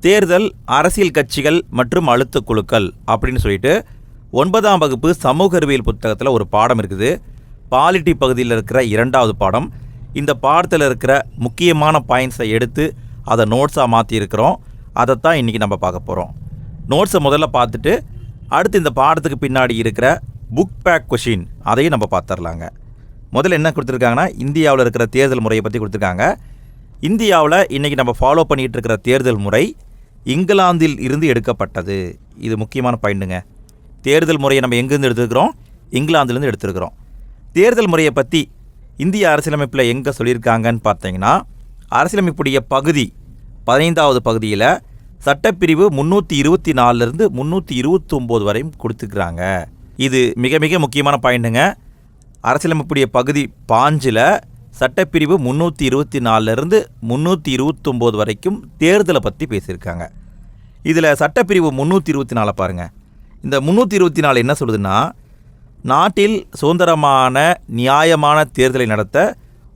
தேர்தல், அரசியல் கட்சிகள் மற்றும் அழுத்த குழுக்கள் அப்படின்னு சொல்லிட்டு 9ஆம் வகுப்பு சமூக அறிவியல் புத்தகத்தில் ஒரு பாடம் இருக்குது. பாலிட்டி பகுதியில் இருக்கிற 2வது பாடம். இந்த பாடத்தில் இருக்கிற முக்கியமான பாயிண்ட்ஸை எடுத்து அதை நோட்ஸாக மாற்றியிருக்கிறோம். அதைத்தான் இன்றைக்கி நம்ம பார்க்க போகிறோம். நோட்ஸை முதல்ல பார்த்துட்டு அடுத்து இந்த பாடத்துக்கு பின்னாடி இருக்கிற புக் பேக் கொஷின் அதையும் நம்ம பார்த்துடலாங்க. முதல்ல என்ன கொடுத்துருக்காங்கன்னா, இந்தியாவில் இருக்கிற தேர்தல் முறையை பற்றி கொடுத்துருக்காங்க. இந்தியாவில் இன்றைக்கி நம்ம ஃபாலோ பண்ணிகிட்டு இருக்கிற தேர்தல் முறை இங்கிலாந்தில் இருந்து எடுக்கப்பட்டது. இது முக்கியமான பாயிண்ட்டுங்க. தேர்தல் முறையை நம்ம எங்கேருந்து எடுத்துருக்கிறோம்? இங்கிலாந்துலேருந்து எடுத்துருக்கிறோம். தேர்தல் முறையை பற்றி இந்திய அரசியலமைப்பில் எங்கே சொல்லியிருக்காங்கன்னு பார்த்தீங்கன்னா, அரசியலமைப்புடைய பகுதி 15வது பகுதியில் சட்டப்பிரிவு 324லேருந்து 329 வரையும் கொடுத்துருக்குறாங்க. இது மிக மிக முக்கியமான பாயிண்ட்டுங்க. அரசியலமைப்புடைய பகுதி 5ல் சட்டப்பிரிவு 324லேருந்து 329 வரைக்கும் தேர்தலை பற்றி பேசியிருக்காங்க. இதில் சட்டப்பிரிவு 324 பாருங்கள். இந்த 324 என்ன சொல்லுதுன்னா, நாட்டில் சுதந்திரமான நியாயமான தேர்தலை நடத்த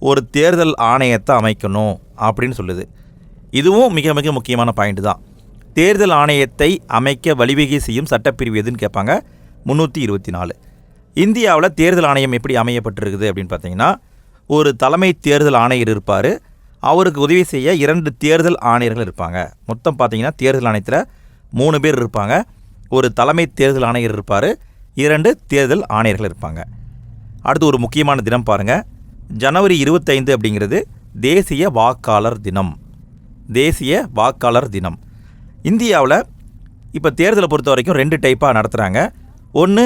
ஒரு தேர்தல் ஆணையத்தை அமைக்கணும் அப்படின்னு சொல்லுது. இதுவும் மிக மிக முக்கியமான பாயிண்ட் தான். தேர்தல் ஆணையத்தை அமைக்க வழிவகை செய்யும் சட்டப்பிரிவு எதுன்னு கேட்பாங்க. 324. இந்தியாவில் தேர்தல் ஆணையம் எப்படி அமையப்பட்டிருக்குது அப்படின்னு பார்த்தீங்கன்னா, ஒரு தலைமை தேர்தல் ஆணையர் இருப்பார். அவருக்கு உதவி செய்ய 2 தேர்தல் ஆணையர்கள் இருப்பாங்க. மொத்தம் பார்த்தீங்கன்னா தேர்தல் ஆணையத்தில் 3 பேர் இருப்பாங்க. ஒரு தலைமை தேர்தல் ஆணையர் இருப்பார், 2 தேர்தல் ஆணையர்கள் இருப்பாங்க. அடுத்து ஒரு முக்கியமான தினம் பாருங்கள். ஜனவரி 25 அப்படிங்கிறது தேசிய வாக்காளர் தினம். தேசிய வாக்காளர் தினம். இந்தியாவில் இப்போ தேர்தலை பொறுத்த வரைக்கும் 2 டைப்பாக நடத்துகிறாங்க. ஒன்று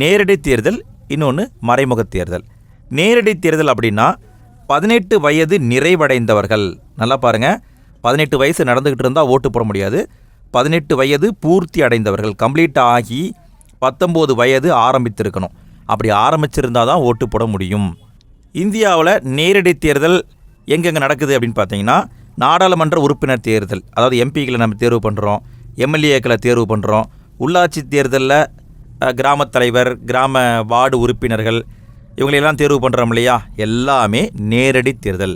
நேரடி தேர்தல், இன்னொன்று மறைமுக தேர்தல். நேரடி தேர்தல் அப்படின்னா 18 வயது நிறைவடைந்தவர்கள், நல்லா பாருங்கள், 18 வயசு நடந்துக்கிட்டு இருந்தால் ஓட்டு போட முடியாது. 18 வயது பூர்த்தி அடைந்தவர்கள், கம்ப்ளீட் ஆகி 19 வயது ஆரம்பித்திருக்கணும். அப்படி ஆரம்பிச்சிருந்தால் தான் ஓட்டு போட முடியும். இந்தியாவில் நேரடி தேர்தல் எங்கெங்கே நடக்குது அப்படின்னு பார்த்தீங்கன்னா, நாடாளுமன்ற உறுப்பினர் தேர்தல், அதாவது எம்பிக்களை நம்ம தேர்வு பண்ணுறோம், எம்எல்ஏக்களை தேர்வு பண்ணுறோம். உள்ளாட்சி தேர்தலில் கிராமத் தலைவர், கிராம வார்டு உறுப்பினர்கள் இவங்களெல்லாம் தேர்வு பண்ணுறோம் இல்லையா, எல்லாமே நேரடி தேர்தல்.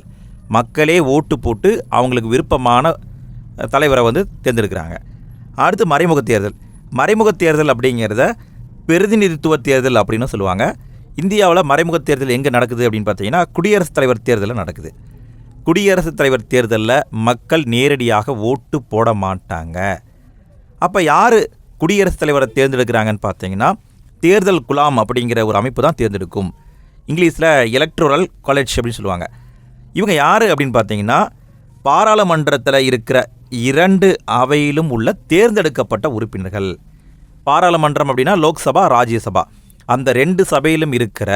மக்களே ஓட்டு போட்டு அவங்களுக்கு விருப்பமான தலைவரை தேர்ந்தெடுக்கிறாங்க. அடுத்து மறைமுக தேர்தல். மறைமுக தேர்தல் அப்படிங்கிறத பிரதிநிதித்துவ தேர்தல் அப்படின்னு சொல்லுவாங்க. இந்தியாவில் மறைமுக தேர்தல் எங்கே நடக்குது அப்படின்னு பார்த்தீங்கன்னா, குடியரசுத் தலைவர் தேர்தலில் நடக்குது. குடியரசுத் தலைவர் தேர்தலில் மக்கள் நேரடியாக ஓட்டு போட மாட்டாங்க. அப்போ யார் குடியரசுத் தலைவரை தேர்ந்தெடுக்கிறாங்கன்னு பார்த்தீங்கன்னா, தேர்தல் குலாம் அப்படிங்கிற ஒரு அமைப்பு தான் தேர்ந்தெடுக்கும். இங்கிலீஷில் எலக்ட்ரல் காலேஜ் அப்படின்னு சொல்லுவாங்க. இவங்க யார் அப்படின்னு பார்த்தீங்கன்னா, பாராளுமன்றத்தில் இருக்கிற 2 அவையிலும் உள்ள தேர்ந்தெடுக்கப்பட்ட உறுப்பினர்கள். பாராளுமன்றம் அப்படின்னா லோக்சபா, ராஜ்யசபா. அந்த 2 சபையிலும் இருக்கிற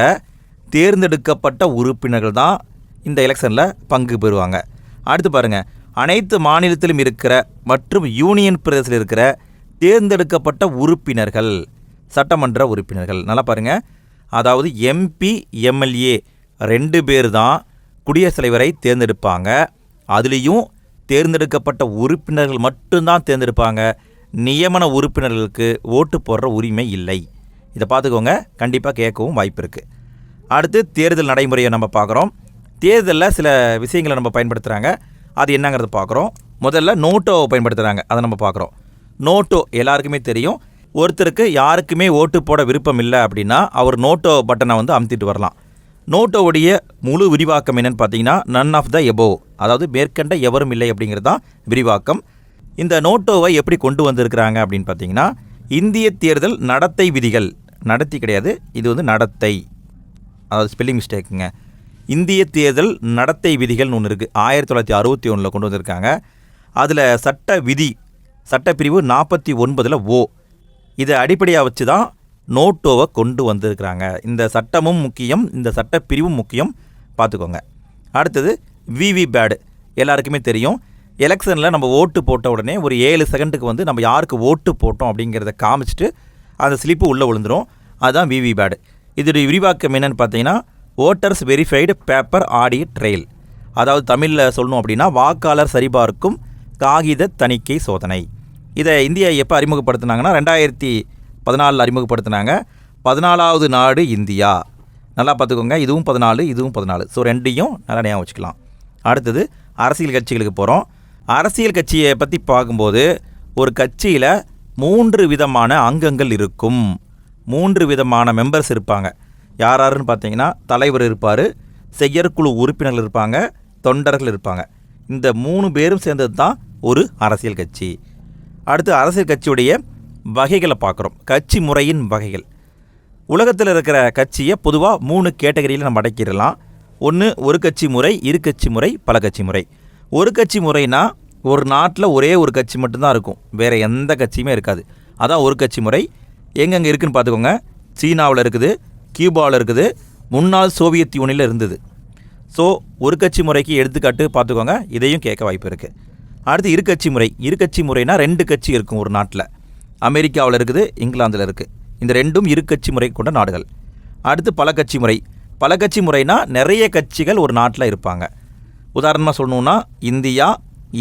தேர்ந்தெடுக்கப்பட்ட உறுப்பினர்கள் தான் இந்த எலெக்ஷனில் பங்கு பெறுவாங்க. அடுத்து பாருங்கள், அனைத்து மாநிலத்திலும் இருக்கிற மற்றும் யூனியன் பிரதேசத்தில் இருக்கிற தேர்ந்தெடுக்கப்பட்ட உறுப்பினர்கள், சட்டமன்ற உறுப்பினர்கள். நல்லா பாருங்கள், அதாவது எம்பி, எம்எல்ஏ 2 பேர் தான் குடியரசுத் தலைவரை தேர்ந்தெடுப்பாங்க. அதுலேயும் தேர்ந்தெடுக்கப்பட்ட உறுப்பினர்கள் மட்டும்தான் தேர்ந்தெடுப்பாங்க. நியமன உறுப்பினர்களுக்கு ஓட்டு போடுற உரிமை இல்லை. இதை பார்த்துக்கோங்க, கண்டிப்பாக கேட்கவும் வாய்ப்பு இருக்குது. அடுத்து தேர்தல் நடைமுறையை நம்ம பார்க்குறோம். தேர்தலில் சில விஷயங்களை நம்ம பயன்படுத்துகிறாங்க. அது என்னங்கிறத பார்க்குறோம். முதல்ல நோட்டோவை பயன்படுத்துகிறாங்க, அதை நம்ம பார்க்குறோம். நோட்டோ எல்லாருக்குமே தெரியும். ஒருத்தருக்கு யாருக்குமே ஓட்டு போட விருப்பம் இல்லை அப்படின்னா அவர் நோட்டோ பட்டனை அமுத்திட்டு வரலாம். நோட்டோவுடைய முழு விரிவாக்கம் என்னென்னு பார்த்தீங்கன்னா, நன் ஆஃப் த எபோவ், அதாவது மேற்கண்ட எவரும் இல்லை அப்படிங்கிறது தான் விரிவாக்கம். இந்த நோட்டோவை எப்படி கொண்டு வந்திருக்கிறாங்க அப்படின்னு பார்த்தீங்கன்னா, இந்திய தேர்தல் நடத்தை விதிகள், நடத்தி கிடையாது, இது நடத்தை, அதாவது ஸ்பெல்லிங் மிஸ்டேக்குங்க. இந்திய தேர்தல் நடத்தை விதிகள்னு ஒன்று இருக்குது, 1961 கொண்டு வந்திருக்காங்க. அதில் சட்ட விதி, சட்டப்பிரிவு 49 ஓ, இதை அடிப்படையாக வச்சு தான் நோட்டோவை கொண்டு வந்திருக்கிறாங்க. இந்த சட்டமும் முக்கியம், இந்த சட்டப்பிரிவும் முக்கியம், பார்த்துக்கோங்க. அடுத்தது விவிபேட், எல்லாருக்குமே தெரியும். எலெக்ஷனில் நம்ம ஓட்டு போட்ட உடனே ஒரு 7 செகண்டுக்கு நம்ம யாருக்கு ஓட்டு போட்டோம் அப்படிங்கிறத காமிச்சிட்டு அந்த ஸ்லிப்பு உள்ளே விழுந்துடும். அதுதான் விவிபேட். இதோடைய விரிவாக்கம் என்னென்னு பார்த்தீங்கன்னா, voters verified paper audit trail, அதாவது தமிழில் சொல்லணும் அப்படின்னா வாக்காளர் சரிபார்க்கும் காகித தணிக்கை சோதனை. இதை இந்தியா எப்போ அறிமுகப்படுத்தினாங்கன்னா 2014 அறிமுகப்படுத்தினாங்க. 14வது நாடு இந்தியா. நல்லா பார்த்துக்கோங்க, இதுவும் 14, இதுவும் 14. ஸோ 2ஐயும் நல்லா ஞாபகம் வச்சுக்கலாம். அடுத்தது அரசியல் கட்சிகளுக்கு போகிறோம். அரசியல் கட்சியை பற்றி பார்க்கும்போது ஒரு கட்சியில் 3 விதமான அங்கங்கள் இருக்கும், 3 விதமான மெம்பர்ஸ் இருப்பாங்க. யாருன்னு பார்த்தீங்கன்னா தலைவர் இருப்பார், செயற்குழு உறுப்பினர்கள் இருப்பாங்க, தொண்டர்கள் இருப்பாங்க. இந்த 3 பேரும் சேர்ந்தது தான் ஒரு அரசியல் கட்சி. அடுத்து அரசியல் கட்சியுடைய வகைகளை பார்க்குறோம். கட்சி முறையின் வகைகள். உலகத்தில் இருக்கிற கட்சியை பொதுவாக 3 கேட்டகரியில் நம்ம அடக்கிடலாம். ஒன்று ஒரு கட்சி முறை, இரு கட்சி முறை, பல கட்சி முறை. ஒரு கட்சி முறைனா ஒரு நாட்டில் ஒரே ஒரு கட்சி மட்டும்தான் இருக்கும், வேறு எந்த கட்சியுமே இருக்காது. அதான் ஒரு கட்சி முறை. எங்கெங்கே இருக்குதுன்னு பார்த்துக்கோங்க. சீனாவில் இருக்குது, கியூபாவில் இருக்குது, முன்னாள் சோவியத் யூனியனில் இருந்தது. ஸோ ஒரு கட்சி முறைக்கு எடுத்துக்காட்டு பார்த்துக்கோங்க, இதையும் கேட்க வாய்ப்பு இருக்குது. அடுத்து இரு கட்சி முறை. இரு கட்சி முறைனா 2 கட்சி இருக்கும் ஒரு நாட்டில். அமெரிக்காவில் இருக்குது, இங்கிலாந்தில் இருக்குது. இந்த 2ம் இரு கட்சி முறை கொண்ட நாடுகள். அடுத்து பல கட்சி முறை. பல கட்சி முறைனா நிறைய கட்சிகள் ஒரு நாட்டில் இருப்பாங்க. உதாரணமாக சொல்லணுன்னா இந்தியா,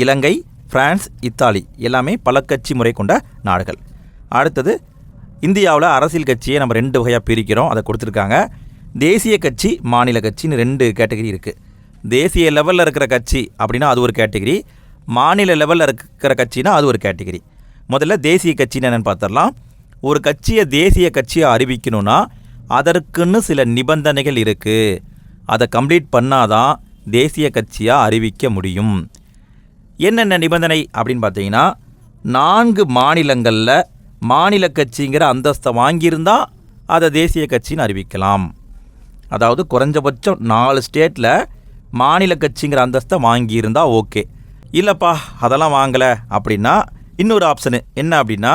இலங்கை, பிரான்ஸ், இத்தாலி எல்லாமே பல கட்சி முறை கொண்ட நாடுகள். அடுத்தது இந்தியாவில் அரசியல் கட்சியை நம்ம 2 வகையாக பிரிக்கிறோம், அதை கொடுத்துருக்காங்க. தேசிய கட்சி, மாநில கட்சின்னு 2 கேட்டகரி இருக்குது. தேசிய லெவலில் இருக்கிற கட்சி அப்படின்னா அது ஒரு கேட்டகரி, மாநில லெவலில் இருக்கிற கட்சினா அது ஒரு கேட்டகரி. முதல்ல தேசிய கட்சின்னு என்னென்னு பார்த்துடலாம். ஒரு கட்சியை தேசிய கட்சியை அறிவிக்கணும்னா அதற்குன்னு சில நிபந்தனைகள் இருக்குது. அதை கம்ப்ளீட் பண்ணாதான் தேசிய கட்சியாக அறிவிக்க முடியும். என்னென்ன நிபந்தனை அப்படின்னு பார்த்தீங்கன்னா, 4 மாநிலங்களில் மாநில கட்சிங்கிற அந்தஸ்தை வாங்கியிருந்தால் அதை தேசிய கட்சின்னு அறிவிக்கலாம். அதாவது குறைஞ்சபட்சம் 4 ஸ்டேட்டில் மாநில கட்சிங்கிற அந்தஸ்தை வாங்கியிருந்தால் ஓகே. இல்லைப்பா அதெல்லாம் வாங்கலை அப்படின்னா இன்னொரு ஆப்ஷனு என்ன அப்படின்னா,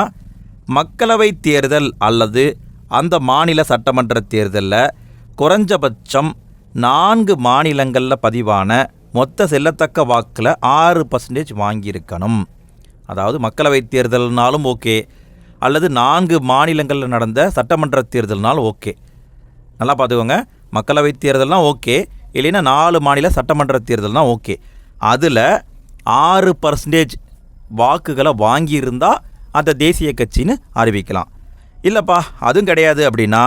மக்களவை தேர்தல் அல்லது அந்த மாநில சட்டமன்ற தேர்தலில் குறைஞ்சபட்சம் 4 மாநிலங்களில் பதிவான மொத்த செல்லத்தக்க வாக்கில் 6% வாங்கியிருக்கணும். அதாவது மக்களவை தேர்தல்னாலும் ஓகே, அல்லது 4 மாநிலங்களில் நடந்த சட்டமன்ற தேர்தல்னாலும் ஓகே. நல்லா பார்த்துக்கோங்க, மக்களவை தேர்தல்னால் ஓகே, இல்லைன்னா 4 மாநில சட்டமன்ற தேர்தல்னால் ஓகே. அதில் 6% வாக்குகளை வாங்கியிருந்தால் அந்த தேசிய கட்சின்னு அறிவிக்கலாம். இல்லைப்பா அதுவும் கிடையாது அப்படின்னா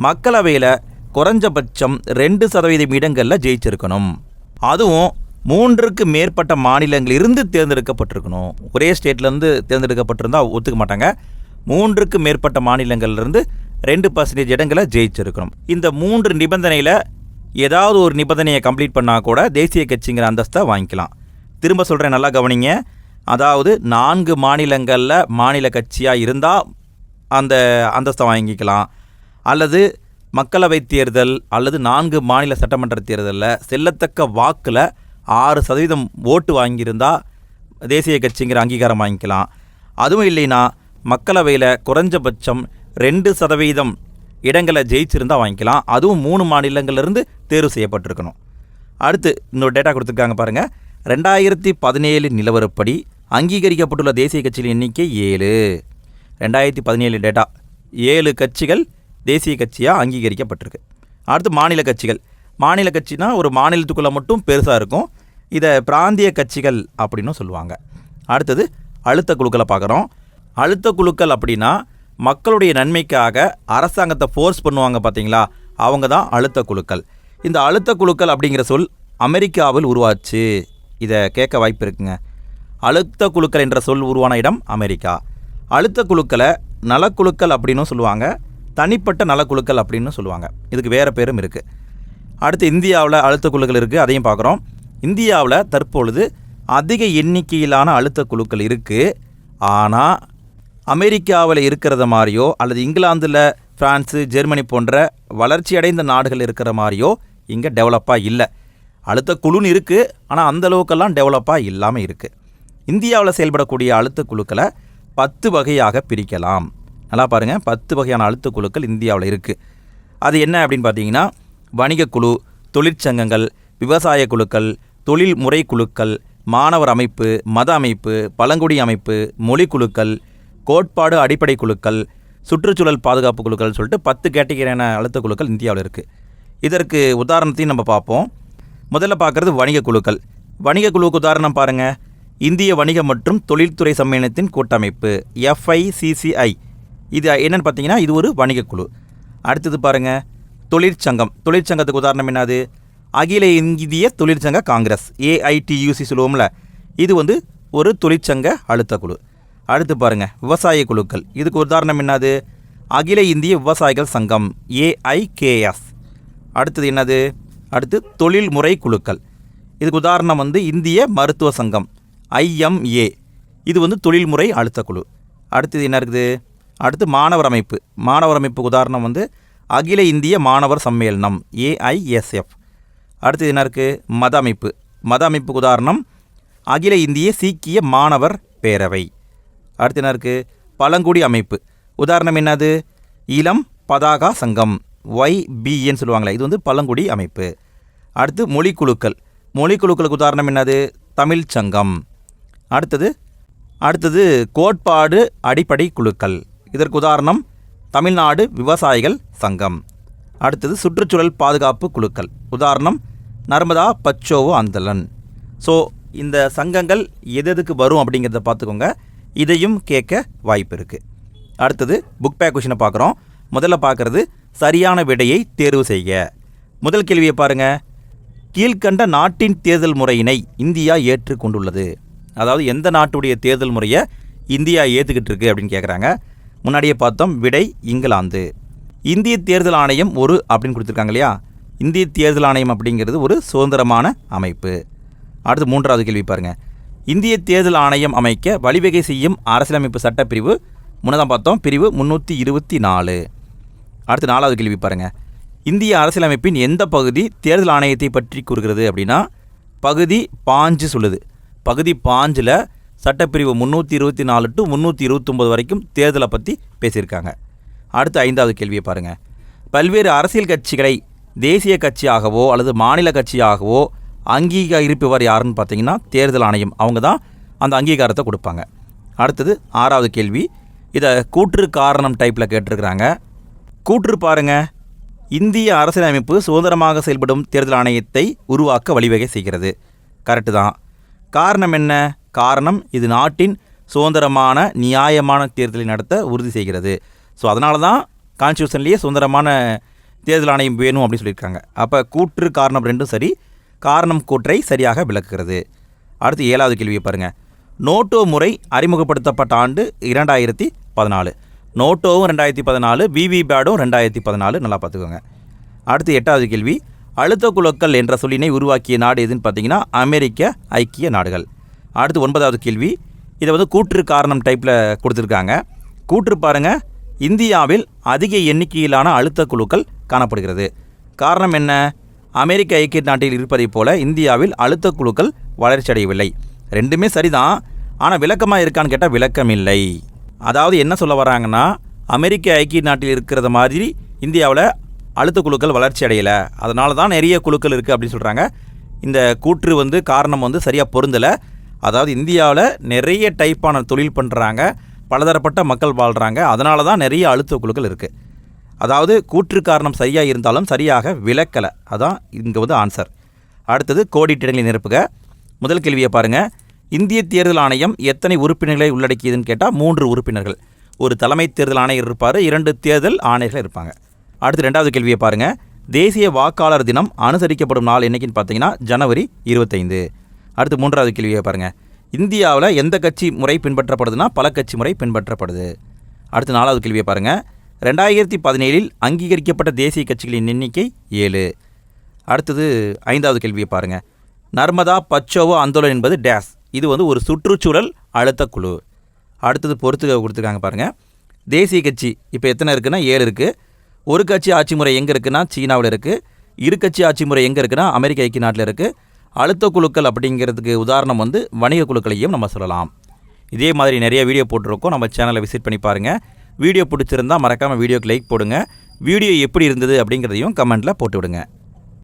மக்களவையில் குறைஞ்சபட்சம் 2% இடங்களில் ஜெயிச்சிருக்கணும். அதுவும் 3க்கு மேற்பட்ட மாநிலங்களிலிருந்து தேர்ந்தெடுக்கப்பட்டிருக்கணும். ஒரே ஸ்டேட்லேருந்து தேர்ந்தெடுக்கப்பட்டிருந்தால் ஒத்துக்க மாட்டாங்க. 3க்கு மேற்பட்ட மாநிலங்கள்லேருந்து 2% இடங்களை ஜெயிச்சிருக்கணும். இந்த 3 நிபந்தனையில் ஏதாவது ஒரு நிபந்தனையை கம்ப்ளீட் பண்ணால் கூட தேசிய கட்சிங்கிற அந்தஸ்தை வாங்கிக்கலாம். திரும்ப சொல்கிறேன், நல்லா கவனிங்க. அதாவது 4 மாநிலங்களில் மாநில கட்சியாக இருந்தால் அந்த அந்தஸ்தை வாங்கிக்கலாம், அல்லது மக்களவை தேர்தல் அல்லது 4 மாநில சட்டமன்ற தேர்தலில் செல்லத்தக்க வாக்கில் 6% ஓட்டு வாங்கியிருந்தால் தேசிய கட்சிங்கிற அங்கீகாரம் வாங்கிக்கலாம். அதுவும் இல்லைன்னா மக்களவையில் குறைஞ்சபட்சம் 2% இடங்களை ஜெயிச்சிருந்தால் வாங்கிக்கலாம். அதுவும் 3 மாநிலங்களிலிருந்து தேர்வு செய்யப்பட்டிருக்கணும். அடுத்து இன்னொரு டேட்டா கொடுத்துருக்காங்க பாருங்கள். 2017 நிலவரப்படி அங்கீகரிக்கப்பட்டுள்ள தேசிய கட்சியின் எண்ணிக்கை 7. 2017 டேட்டா 7 கட்சிகள் தேசிய கட்சியாக அங்கீகரிக்கப்பட்டிருக்கு. அடுத்து மாநில கட்சிகள். மாநில கட்சினா ஒரு மாநிலத்துக்குள்ளே மட்டும் பெருசாக இருக்கும், இதை பிராந்திய கட்சிகள் அப்படின்னு சொல்லுவாங்க. அடுத்தது அழுத்த குழுக்களை பார்க்குறோம். அழுத்த குழுக்கள் அப்படின்னா மக்களுடைய நன்மைக்காக அரசாங்கத்தை ஃபோர்ஸ் பண்ணுவாங்க பார்த்தீங்களா, அவங்க தான் அழுத்த குழுக்கள். இந்த அழுத்த குழுக்கள் அப்படிங்கிற சொல் அமெரிக்காவில் உருவாச்சு. இதை கேட்க வாய்ப்பு இருக்குங்க. அழுத்த குழுக்கள் என்ற சொல் உருவான இடம் அமெரிக்கா. அழுத்த குழுக்களை நலக்குழுக்கள் அப்படின்னு சொல்லுவாங்க, தனிப்பட்ட நலக்குழுக்கள் அப்படின்னு சொல்லுவாங்க. இதுக்கு வேறு பேரும் இருக்குது. அடுத்து இந்தியாவில் அழுத்த குழுக்கள் இருக்குது, அதையும் பார்க்குறோம். இந்தியாவில் தற்பொழுது அதிக எண்ணிக்கையிலான அழுத்த குழுக்கள் இருக்குது. ஆனால் அமெரிக்காவில் இருக்கிறத மாதிரியோ அல்லது இங்கிலாந்தில், பிரான்ஸு, ஜெர்மனி போன்ற வளர்ச்சி அடைந்த நாடுகள் இருக்கிற மாதிரியோ இங்கே டெவலப்பாக இல்லை. அழுத்த குழுன்னு இருக்குது, ஆனால் அந்தளவுக்கெல்லாம் டெவலப்பாக இல்லாமல் இருக்குது. இந்தியாவில் செயல்படக்கூடிய அழுத்த குழுக்களை 10 வகையாக பிரிக்கலாம். நல்லா பாருங்கள், 10 வகையான அழுத்த குழுக்கள் இந்தியாவில் இருக்குது. அது என்ன அப்படின்னு பார்த்தீங்கன்னா, வணிக குழு, தொழிற்சங்கங்கள், விவசாய குழுக்கள், தொழில் முறை குழுக்கள், மாணவர் அமைப்பு, மத அமைப்பு, பழங்குடி அமைப்பு, மொழி குழுக்கள், கோட்பாடு அடிப்படை குழுக்கள், சுற்றுச்சூழல் பாதுகாப்பு குழுக்கள் சொல்லிட்டு 10 கேட்டகரியான அழுத்த குழுக்கள் இந்தியாவில் இருக்குது. இதற்கு உதாரணத்தையும் நம்ம பார்ப்போம். முதல்ல பார்க்குறது வணிக குழுக்கள். வணிக குழுவுக்கு உதாரணம் பாருங்கள், இந்திய வணிக மற்றும் தொழில்துறை சம்மேளனத்தின் கூட்டமைப்பு FICCI. இது என்னென்னு பார்த்தீங்கன்னா இது ஒரு வணிக குழு. அடுத்தது பாருங்கள் தொழிற்சங்கம். தொழிற்சங்கத்துக்கு உதாரணம் என்னது, அகில இந்திய தொழிற்சங்க காங்கிரஸ் AITUC சொல்லுவோம்ல, இது ஒரு தொழிற்சங்க அழுத்த குழு. அடுத்து பாருங்கள் விவசாய குழுக்கள். இதுக்கு உதாரணம் என்னது? அகில இந்திய விவசாயிகள் சங்கம் AIKS. அடுத்தது என்னது? அடுத்து தொழில்முறை குழுக்கள். இதுக்கு உதாரணம் இந்திய மருத்துவ சங்கம் IMA. இது தொழில்முறை அழுத்த குழு. அடுத்தது என்ன இருக்குது? அடுத்து மாணவர் அமைப்பு. மாணவர் அமைப்புக்கு உதாரணம் அகில இந்திய மாணவர் சம்மேளனம் AISF. அடுத்தது என்ன இருக்குது? மத அமைப்பு. மத அமைப்புக்கு உதாரணம் அகில இந்திய சீக்கிய மாணவர் பேரவை. அடுத்து என்ன இருக்குது? பழங்குடி அமைப்பு. உதாரணம் என்னது? இளம் பதாகா சங்கம் YBN சொல்லுவாங்களே, இது பழங்குடி அமைப்பு. அடுத்து மொழிக்குழுக்கள். மொழிக்குழுக்களுக்கு உதாரணம் என்னது? தமிழ் சங்கம். அடுத்தது கோட்பாடு அடிப்படை குழுக்கள். இதற்கு உதாரணம் தமிழ்நாடு விவசாயிகள் சங்கம். அடுத்தது சுற்றுச்சூழல் பாதுகாப்பு குழுக்கள். உதாரணம் நர்மதா பச்சோவோ ஆந்தோலன். ஸோ இந்த சங்கங்கள் எதுக்கு வரும் அப்படிங்கிறத பார்த்துக்கோங்க. இதையும் கேட்க வாய்ப்பு இருக்குது. அடுத்தது புக் பேக் கொஷினை பார்க்குறோம். முதல்ல பார்க்குறது சரியான விடையை தேர்வு செய்க. முதல் கேள்வியை பாருங்கள். கீழ்கண்ட நாட்டின் தேர்தல் முறையினை இந்தியா ஏற்றுக்கொண்டுள்ளது. அதாவது எந்த நாட்டுடைய தேர்தல் முறையை இந்தியா ஏற்றுக்கிட்டு இருக்கு அப்படின்னு கேட்குறாங்க. முன்னாடியே பார்த்தோம், விடை இங்கிலாந்து. இந்திய தேர்தல் ஆணையம் அப்படின்னு கொடுத்துருக்காங்க இல்லையா? இந்திய தேர்தல் ஆணையம் அப்படிங்கிறது ஒரு சுதந்திரமான அமைப்பு. அடுத்து மூன்றாவது கேள்வி பாருங்கள். இந்திய தேர்தல் ஆணையம் அமைக்க வழிவகை செய்யும் அரசியலமைப்பு சட்டப்பிரிவு முன்னதான் பார்த்தோம், பிரிவு 324. அடுத்து நாலாவது கேள்வி பாருங்கள். இந்திய அரசியலமைப்பின் எந்த பகுதி தேர்தல் ஆணையத்தை பற்றி கூறுகிறது அப்படின்னா பகுதி 5 சொல்லுது. பகுதி 5ல் சட்டப்பிரிவு 324 to 329 வரைக்கும் தேர்தலை பற்றி பேசியிருக்காங்க. அடுத்து ஐந்தாவது கேள்வியை பாருங்கள். பல்வேறு அரசியல் கட்சிகளை தேசிய கட்சியாகவோ அல்லது மாநில கட்சியாகவோ அங்கீகரிப்பவர் யாருன்னு பார்த்தீங்கன்னா தேர்தல் ஆணையம். அவங்க தான் அந்த அங்கீகாரத்தை கொடுப்பாங்க. அடுத்தது ஆறாவது கேள்வி. இதை கூற்று காரணம் டைப்பில் கேட்டிருக்கிறாங்க. கூற்று பாருங்கள். இந்திய அரசியலமைப்பு சுதந்திரமாக செயல்படும் தேர்தல் ஆணையத்தை உருவாக்க வழிவகை செய்கிறது. கரெக்டு தான். காரணம் என்ன? காரணம் இது நாட்டின் சுதந்திரமான நியாயமான தேர்தலை நடத்த உறுதி செய்கிறது. ஸோ அதனால தான் கான்ஸ்டியூஷன்லேயே சுதந்திரமான தேர்தல் ஆணையம் வேணும் அப்படின்னு சொல்லியிருக்காங்க. அப்போ கூற்று காரணம் ரெண்டும் சரி. காரணம் கூற்றை சரியாக விளக்குகிறது. அடுத்து ஏழாவது கேள்வியை பாருங்கள். நோட்டோ முறை அறிமுகப்படுத்தப்பட்ட ஆண்டு 2014. நோட்டோவும் 2014, விவிபேடும் 2014. நல்லா பார்த்துக்கோங்க. அடுத்து எட்டாவது கேள்வி. அழுத்த குழுக்கள் என்ற சொல்லினை உருவாக்கிய நாடு எதுன்னு பார்த்தீங்கன்னா அமெரிக்க ஐக்கிய நாடுகள். அடுத்து 9வது கேள்வி. இதை கூற்று காரணம் டைப்பில் கொடுத்துருக்காங்க. கூற்று பாருங்கள். இந்தியாவில் அதிக எண்ணிக்கையிலான அழுத்த குழுக்கள் காணப்படுகிறது. காரணம் என்ன? அமெரிக்க ஐக்கிய நாட்டில் இருப்பதைப் போல இந்தியாவில் அழுத்த குழுக்கள் வளர்ச்சி அடையவில்லை. ரெண்டுமே சரிதான், ஆனால் விளக்கமாக இருக்கான்னு கேட்டால் விளக்கம் இல்லை. அதாவது என்ன சொல்ல வராங்கன்னா அமெரிக்க ஐக்கிய நாட்டில் இருக்கிறத மாதிரி இந்தியாவில் அழுத்த குழுக்கள் வளர்ச்சி அடையலை, அதனால தான் நிறைய குழுக்கள் இருக்குது அப்படின்னு சொல்கிறாங்க. இந்த கூற்று காரணம் சரியாக பொருந்தலை. அதாவது இந்தியாவில் நிறைய டைப்பான தொழில் பண்ணுறாங்க, பலதரப்பட்ட மக்கள் வாழ்கிறாங்க, அதனால தான் நிறைய அழுத்த குழுக்கள் இருக்குது. அதாவது கூற்று காரணம் சரியாக இருந்தாலும் சரியாக விளக்கலை. அதான் இங்கே ஆன்சர். அடுத்தது கோடிட்டிடங்களை நிரப்புக. முதல் கேள்வியை பாருங்கள். இந்திய தேர்தல் ஆணையம் எத்தனை உறுப்பினர்களை உள்ளடக்கியதுன்னு கேட்டால் 3 உறுப்பினர்கள். ஒரு தலைமை தேர்தல் ஆணையர் இருப்பார், 2 தேர்தல் ஆணையர்கள் இருப்பாங்க. அடுத்து 2வது கேள்வியை பாருங்கள். தேசிய வாக்காளர் தினம் அனுசரிக்கப்படும் நாள் என்னைக்குன்னு பார்த்தீங்கன்னா ஜனவரி 25. அடுத்து 3வது கேள்வியை பாருங்கள். இந்தியாவில் எந்த கட்சி முறை பின்பற்றப்படுதுன்னா பல கட்சி முறை பின்பற்றப்படுது. அடுத்து 4வது கேள்வியை பாருங்கள். 2017 அங்கீகரிக்கப்பட்ட தேசிய கட்சிகளின் எண்ணிக்கை 7. அடுத்தது 5வது கேள்வியை பாருங்கள். நர்மதா பச்சோவோ ஆந்தோலன் என்பது டேஸ். இது ஒரு சுற்றுச்சூழல் அழுத்த குழு. அடுத்தது பொறுத்து கொடுத்துருக்காங்க பாருங்கள். தேசிய கட்சி இப்போ எத்தனை இருக்குன்னா 7 இருக்குது. ஒரு கட்சி ஆட்சி முறை எங்கே இருக்குன்னா சீனாவில் இருக்குது. இரு கட்சி ஆட்சி முறை எங்கே இருக்குன்னா அமெரிக்க ஐக்கிய நாட்டில் இருக்குது. அழுத்த குழுக்கள் அப்படிங்கிறதுக்கு உதாரணம் வணிக குழுக்களையும் நம்ம சொல்லலாம். இதே மாதிரி நிறைய வீடியோ போட்டிருக்கோம், நம்ம சேனலை விசிட் பண்ணி பாருங்கள். வீடியோ பிடிச்சிருந்தால் மறக்காமல் வீடியோக்கு லைக் போடுங்க. வீடியோ எப்படி இருந்தது அப்படிங்கிறதையும் கமெண்ட்டில் போட்டு விடுங்க.